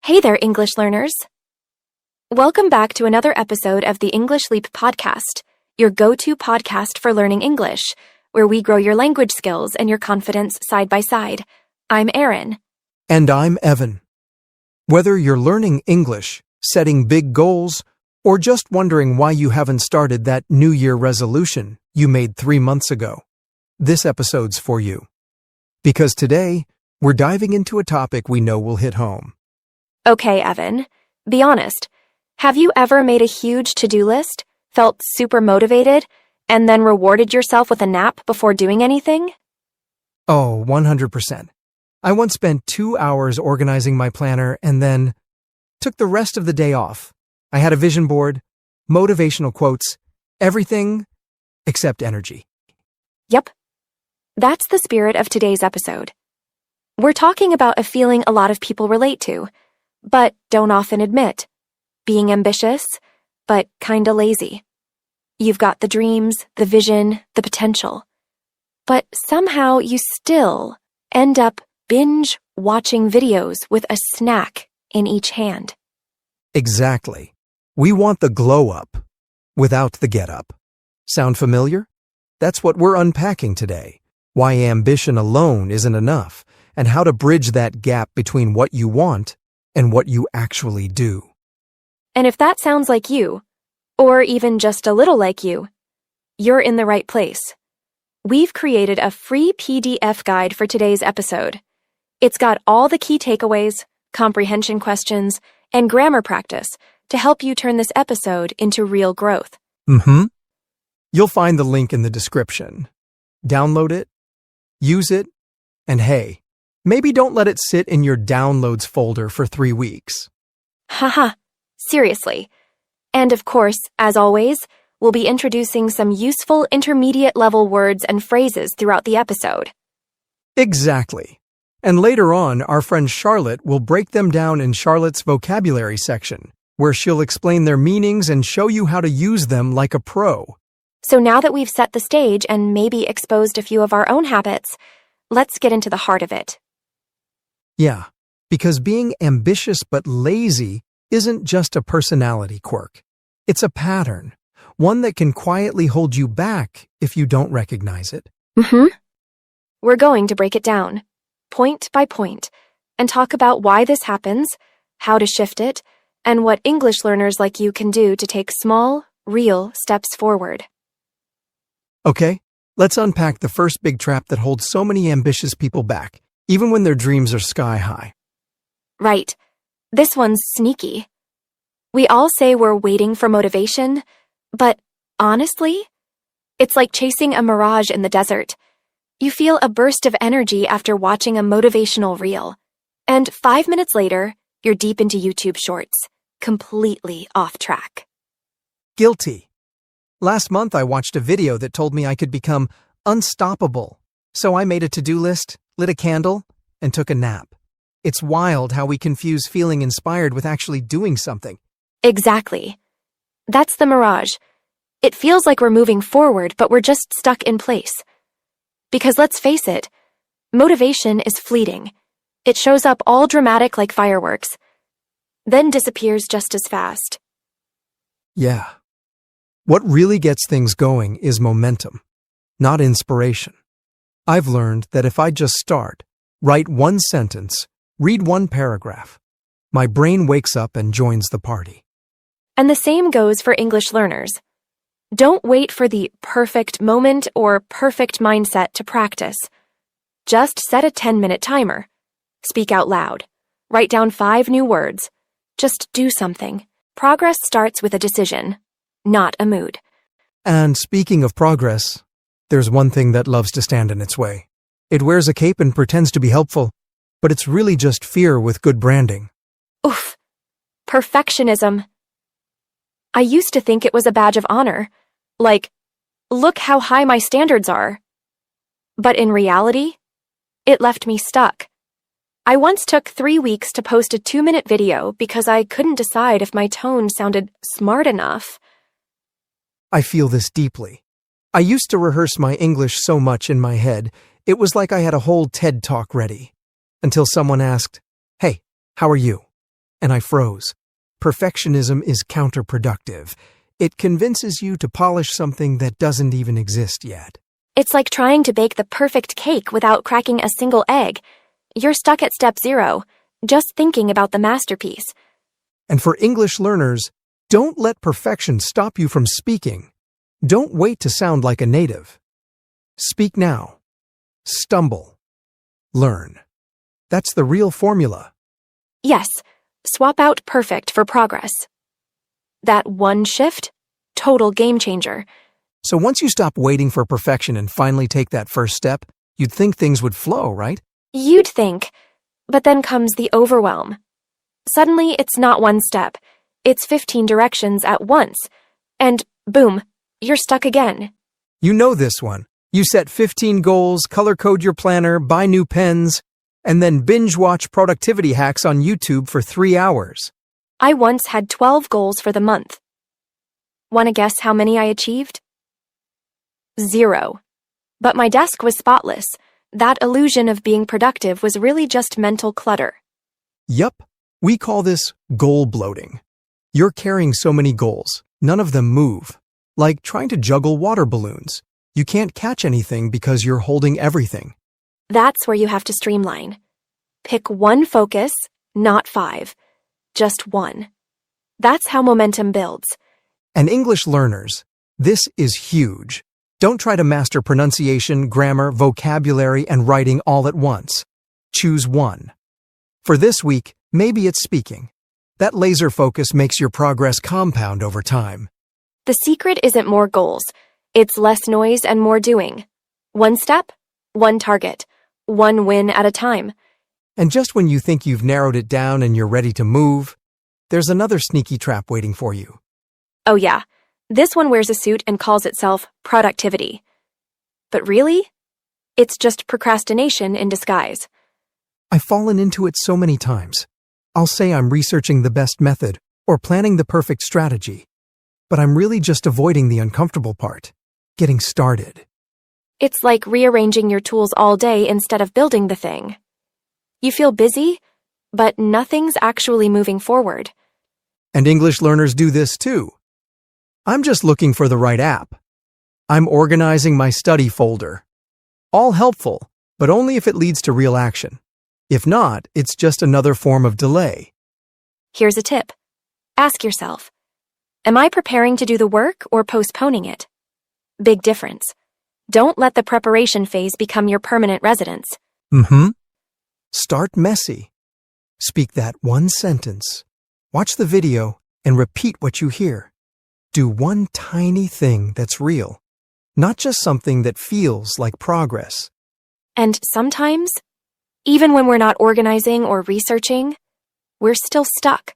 Hey there, English learners. Welcome back to another episode of the English Leap podcast, your go-to podcast for learning English, where we grow your language skills and your confidence side by side. I'm Erin. And I'm Evan. Whether you're learning English, setting big goals, or just wondering why you haven't started that New Year resolution you made 3 months ago, this episode's for you. Because today, we're diving into a topic we know will hit home. Okay, Evan, be honest. Have you ever made a huge to-do list, felt super motivated, and then rewarded yourself with a nap before doing anything? Oh, 100%. I once spent 2 hours organizing my planner and then took the rest of the day off. I had a vision board, motivational quotes, everything except energy. Yep. That's the spirit of today's episode. We're talking about a feeling a lot of people relate to, but don't often admit. Being ambitious, but kinda lazy. You've got the dreams, the vision, the potential. But somehow you still end up binge watching videos with a snack in each hand. Exactly. We want the glow up without the get up. Sound familiar? That's what we're unpacking today. Why ambition alone isn't enough, and how to bridge that gap between what you want and what you actually do. And if that sounds like you, or even just a little like you, you're in the right place. We've created a free PDF guide for today's episode. It's got all the key takeaways, comprehension questions, and grammar practice to help you turn this episode into real growth. You'll find the link in the description. Download it, use it, and hey, maybe don't let it sit in your downloads folder for 3 weeks. Haha, seriously. And of course, as always, we'll be introducing some useful intermediate level words and phrases throughout the episode. Exactly. And later on, our friend Charlotte will break them down in Charlotte's vocabulary section, where she'll explain their meanings and show you how to use them like a pro. So now that we've set the stage and maybe exposed a few of our own habits, let's get into the heart of it. Yeah, because being ambitious but lazy isn't just a personality quirk. It's a pattern, one that can quietly hold you back if you don't recognize it. We're going to break it down, point by point, and talk about why this happens, how to shift it, and what English learners like you can do to take small, real steps forward. Okay, let's unpack the first big trap that holds so many ambitious people back, even when their dreams are sky high. Right. This one's sneaky. We all say we're waiting for motivation, but honestly, it's like chasing a mirage in the desert. You feel a burst of energy after watching a motivational reel, and 5 minutes later, you're deep into YouTube Shorts, completely off track. Guilty. Last month, I watched a video that told me I could become unstoppable, so I made a to-do list, lit a candle, and took a nap. It's wild how we confuse feeling inspired with actually doing something. Exactly. That's the mirage. It feels like we're moving forward, but we're just stuck in place. Because let's face it, motivation is fleeting. It shows up all dramatic like fireworks, then disappears just as fast. Yeah. What really gets things going is momentum, not inspiration. I've learned that if I just start, write one sentence, read one paragraph, my brain wakes up and joins the party. And the same goes for English learners. Don't wait for the perfect moment or perfect mindset to practice. Just set a 10-minute timer. Speak out loud. Write down 5 new words. Just do something. Progress starts with a decision, not a mood. And speaking of progress, there's one thing that loves to stand in its way. It wears a cape and pretends to be helpful, but it's really just fear with good branding. Oof. Perfectionism. I used to think it was a badge of honor. Like, look how high my standards are. But in reality, it left me stuck. I once took 3 weeks to post a 2-minute video because I couldn't decide if my tone sounded smart enough. I feel this deeply. I used to rehearse my English so much in my head, it was like I had a whole TED Talk ready. Until someone asked, "Hey, how are you?" and I froze. Perfectionism is counterproductive. It convinces you to polish something that doesn't even exist yet. It's like trying to bake the perfect cake without cracking a single egg. You're stuck at step 0, just thinking about the masterpiece. And for English learners, don't let perfection stop you from speaking. Don't wait to sound like a native. Speak now. Stumble. Learn. That's the real formula. Yes, swap out perfect for progress. That one shift, total game changer. So once you stop waiting for perfection and finally take that first step, you'd think things would flow, right? You'd think, but then comes the overwhelm. Suddenly, it's not one step. It's 15 directions at once. And boom, you're stuck again. You know this one. You set 15 goals, color code your planner, buy new pens, and then binge watch productivity hacks on YouTube for 3 hours. I once had 12 goals for the month. Want to guess how many I achieved? 0. But my desk was spotless. That illusion of being productive was really just mental clutter. Yup, we call this goal bloating. You're carrying so many goals, none of them move. Like trying to juggle water balloons. You can't catch anything because you're holding everything. That's where you have to streamline. Pick one focus, not 5. Just one. That's how momentum builds. And English learners, this is huge. Don't try to master pronunciation, grammar, vocabulary, and writing all at once. Choose one. For this week, maybe it's speaking. That laser focus makes your progress compound over time. The secret isn't more goals. It's less noise and more doing. One step, one target, one win at a time. And just when you think you've narrowed it down and you're ready to move, there's another sneaky trap waiting for you. Oh yeah, this one wears a suit and calls itself productivity. But really, it's just procrastination in disguise. I've fallen into it so many times. I'll say I'm researching the best method or planning the perfect strategy, but I'm really just avoiding the uncomfortable part, getting started. It's like rearranging your tools all day instead of building the thing. You feel busy, but nothing's actually moving forward. And English learners do this too. I'm just looking for the right app. I'm organizing my study folder. All helpful, but only if it leads to real action. If not, it's just another form of delay. Here's a tip. Ask yourself, am I preparing to do the work or postponing it? Big difference. Don't let the preparation phase become your permanent residence. Start messy. Speak that one sentence. Watch the video and repeat what you hear. Do one tiny thing that's real, not just something that feels like progress. And sometimes, even when we're not organizing or researching, we're still stuck.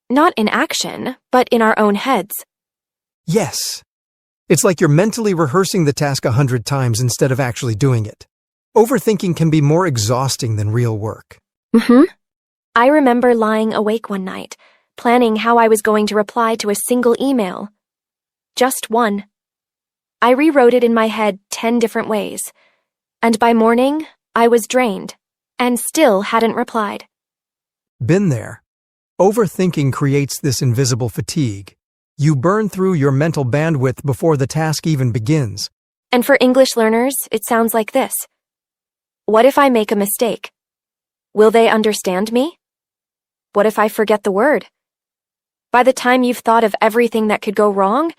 Not in action, but in our own heads. Yes. It's like you're mentally rehearsing the task 100 times instead of actually doing it. Overthinking can be more exhausting than real work. I remember lying awake one night, planning how I was going to reply to a single email. Just one. I rewrote it in my head 10 different ways, and by morning, I was drained and still hadn't replied. Been there. Overthinking creates this invisible fatigue. You burn through your mental bandwidth before the task even begins. And for English learners, it sounds like this. What if I make a mistake? Will they understand me? What if I forget the word? By the time you've thought of everything that could go wrong,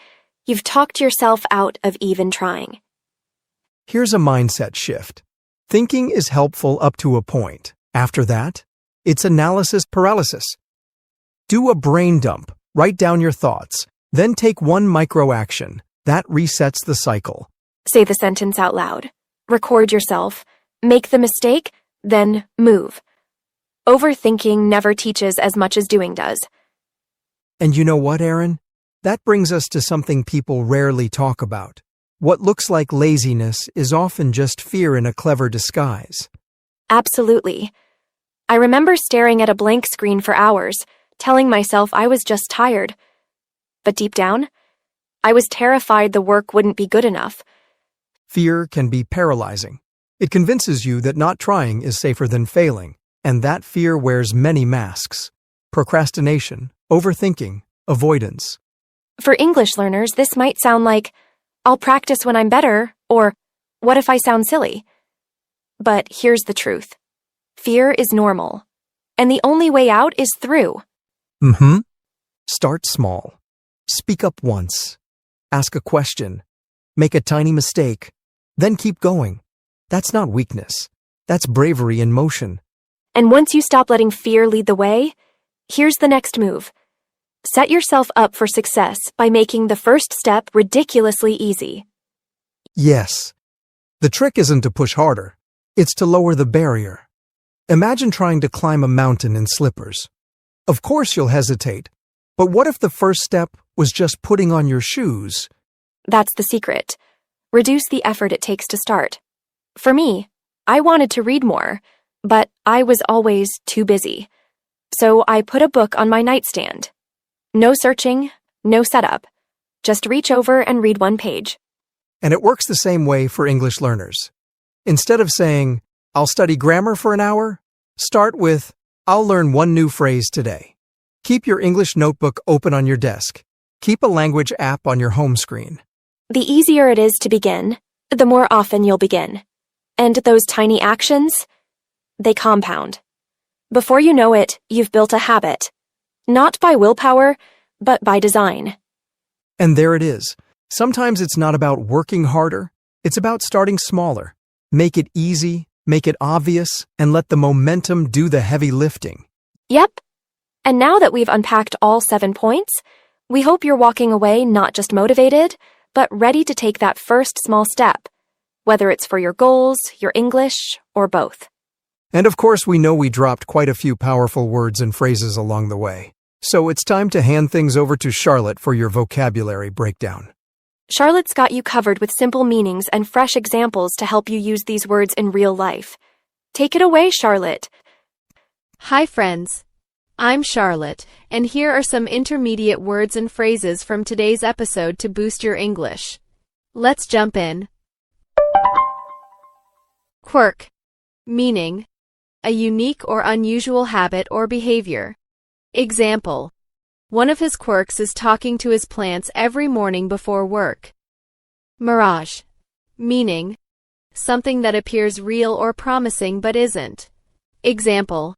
you've talked yourself out of even trying. Here's a mindset shift. Thinking is helpful up to a point. After that, it's analysis paralysis. Do a brain dump. Write down your thoughts. Then take one micro action. That resets the cycle. Say the sentence out loud. Record yourself. Make the mistake, then move. Overthinking never teaches as much as doing does. And you know what, Aaron? That brings us to something people rarely talk about. What looks like laziness is often just fear in a clever disguise. Absolutely. I remember staring at a blank screen for hours, telling myself I was just tired. But deep down, I was terrified the work wouldn't be good enough. Fear can be paralyzing. It convinces you that not trying is safer than failing, and that fear wears many masks. procrastination, overthinking, avoidance. For English learners, this might sound like, I'll practice when I'm better, or what if I sound silly? But here's the truth. Fear is normal, and the only way out is through. Start small. Speak up once. Ask a question. Make a tiny mistake. Then keep going. That's not weakness. That's bravery in motion. And once you stop letting fear lead the way, here's the next move. Set yourself up for success by making the first step ridiculously easy. Yes. The trick isn't to push harder. It's to lower the barrier. Imagine trying to climb a mountain in slippers. Of course you'll hesitate. But what if the first step was just putting on your shoes? That's the secret. Reduce the effort it takes to start. For me, I wanted to read more, but I was always too busy. So I put a book on my nightstand. No searching, no setup. Just reach over and read one page. And it works the same way for English learners. Instead of saying, I'll study grammar for an hour, start with, I'll learn one new phrase today. Keep your English notebook open on your desk. Keep a language app on your home screen. The easier it is to begin, the more often you'll begin. And those tiny actions, they compound. Before you know it, you've built a habit. Not by willpower, but by design. And there it is. Sometimes it's not about working harder. It's about starting smaller. Make it easy, make it obvious, and let the momentum do the heavy lifting. Yep. And now that we've unpacked all 7 points, we hope you're walking away not just motivated, but ready to take that first small step, whether it's for your goals, your English, or both. And of course, we know we dropped quite a few powerful words and phrases along the way. So it's time to hand things over to Charlotte for your vocabulary breakdown. Charlotte's got you covered with simple meanings and fresh examples to help you use these words in real life. Take it away, Charlotte. Hi, friends. I'm Charlotte, and here are some intermediate words and phrases from today's episode to boost your English. Let's jump in. Quirk. Meaning, a unique or unusual habit or behavior. Example. One of his quirks is talking to his plants every morning before work. Mirage. Meaning, something that appears real or promising but isn't. Example.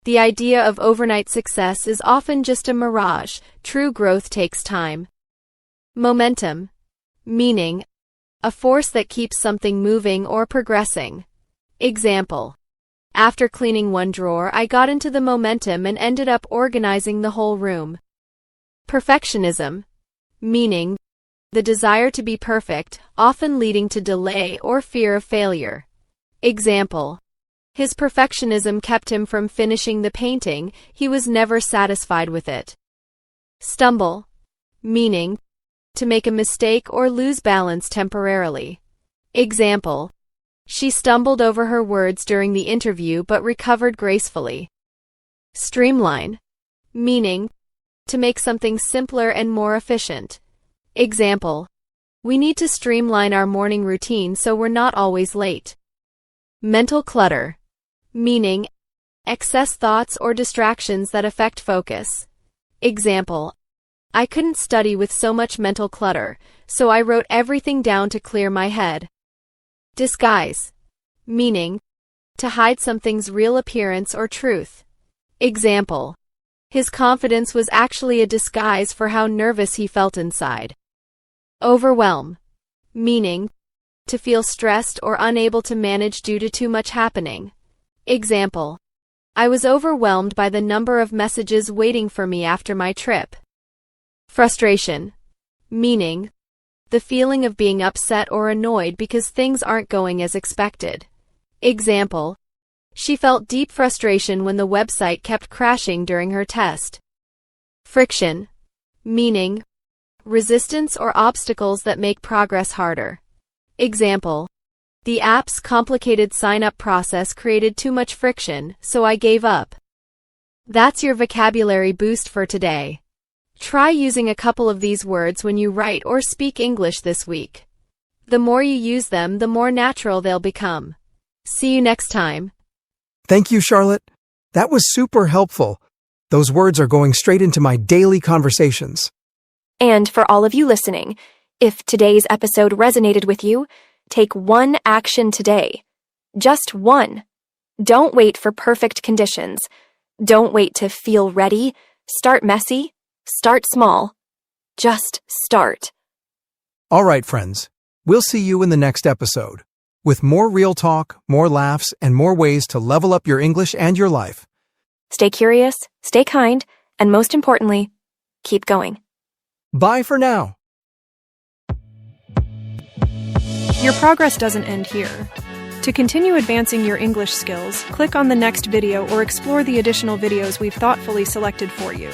The idea of overnight success is often just a mirage. True growth takes time. Momentum. Meaning, a force that keeps something moving or progressing. Example. After cleaning one drawer, I got into the momentum and ended up organizing the whole room. Perfectionism. Meaning, the desire to be perfect, often leading to delay or fear of failure. Example. His perfectionism kept him from finishing the painting. He was never satisfied with it. Stumble. Meaning, to make a mistake or lose balance temporarily. Example. She stumbled over her words during the interview but recovered gracefully. Streamline. Meaning, to make something simpler and more efficient. Example. We need to streamline our morning routine so we're not always late. Mental clutter. Meaning, excess thoughts or distractions that affect focus. Example. I couldn't study with so much mental clutter, so I wrote everything down to clear my head. Disguise. Meaning, to hide something's real appearance or truth. Example. His confidence was actually a disguise for how nervous he felt inside. Overwhelm. Meaning, to feel stressed or unable to manage due to too much happening. Example. I was overwhelmed by the number of messages waiting for me after my trip. Frustration. Meaning, the feeling of being upset or annoyed because things aren't going as expected. Example. She felt deep frustration when the website kept crashing during her test. Friction. Meaning, resistance or obstacles that make progress harder. Example. The app's complicated sign-up process created too much friction, so I gave up. That's your vocabulary boost for today. Try using a couple of these words when you write or speak English this week. The more you use them, the more natural they'll become. See you next time. Thank you, Charlotte. That was super helpful. Those words are going straight into my daily conversations. And for all of you listening, if today's episode resonated with you, take one action today. Just one. Don't wait for perfect conditions. Don't wait to feel ready. Start messy. Start small. Just start. All right, friends. We'll see you in the next episode, with more real talk, more laughs, and more ways to level up your English and your life. Stay curious, stay kind, and most importantly, keep going. Bye for now. Your progress doesn't end here. To continue advancing your English skills, click on the next video or explore the additional videos we've thoughtfully selected for you.